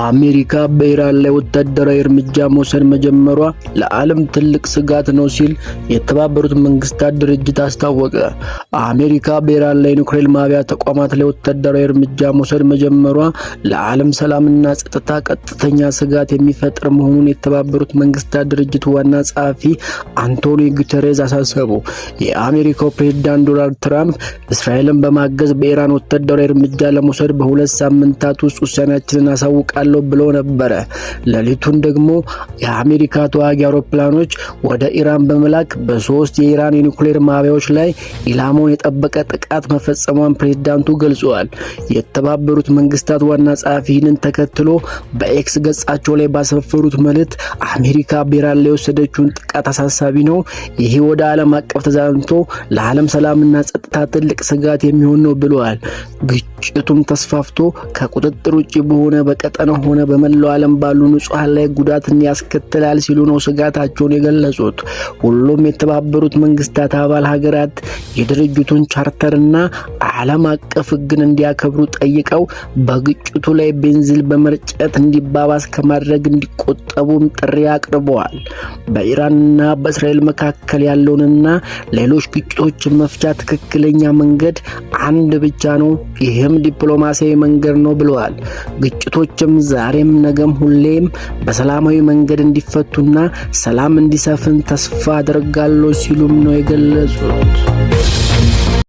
አሜሪካ በኢራን ላይ ወታደራዊ እርምጃ መውሰድ መጀመሯ ለዓለም ትልቅ ስጋት ነው ሲል የተባበሩት መንግስታት ድርጅት አስታወቀ። አሜሪካ በኢራን ላይ ኒውክሌር ማብያ ተቋማት ላይ ወታደራዊ እርምጃ መውሰድ መጀመሯ ለዓለም ሰላምና ጸጥታ ቀጥተኛ ስጋት የሚፈጥር መሆኑን የተባበሩት መንግስታት ድርጅት ዋና ጸሐፊ አንቶኒዮ ጉተሬዝ አሳሰቡ። የአሜሪካው ፕሬዝዳንት ዶናልድ ትራምፕ እስራኤልን በማገዝ በኢራን ወታደራዊ እርምጃ ለመውሰድ በሁለት ሳምንታት ውስጥ ውሳኔያችንን አሳውቃለሁ ብሎ ነበር። ሌሊቱን ደግሞ የአሜሪካ ተዋጊ አውሮፕላኖች ወደ ኢራን በመላክ በሶስት የኢራን የኒውክሌር ማብያዎች ላይ ኢላማውን የጠበቀ ጥቃት መፈጸሟን ፕሬዝዳንቱ ገልጸዋል። የተባበሩት መንግስታት ዋና ጸሐፊ ይህንን ተከትሎ በኤክስ ገጻቸው ላይ ባሰፈሩት መልእክት አሜሪካ በኢራን ላይ የወሰደችውን ጥቃት አሳሳቢ ነው፣ ይሄ ወደ ዓለም አቀፍ ተዛምቶ ለዓለም ሰላምና ጸጥታ ትልቅ ስጋት የሚሆን ነው ብለዋል። ግጭቱም ተስፋፍቶ ከቁጥጥር ውጪ በሆነ በቀጠናው ሆነ በመላው ዓለም ባሉ ንጹሃን ላይ ጉዳትን ያስከትላል ሲሉ ነው ስጋታቸውን የገለጹት። ሁሉም የተባበሩት መንግስታት አባል ሀገራት የድርጅቱን ቻርተርና ዓለም አቀፍ ሕግን እንዲያከብሩ ጠይቀው በግጭቱ ላይ ቤንዚን በመርጨት እንዲባባስ ከማድረግ እንዲቆጠቡም ጥሪ አቅርበዋል። በኢራንና በእስራኤል መካከል ያለውንና ሌሎች ግጭቶችን መፍቻ ትክክለኛ መንገድ አንድ ብቻ ነው፣ ይህም ዲፕሎማሲያዊ መንገድ ነው ብለዋል። ግጭቶችም ዛሬም ነገም ሁሌም በሰላማዊ መንገድ እንዲፈቱና ሰላም እንዲሰፍን ተስፋ አደርጋለሁ ሲሉም ነው የገለጹት።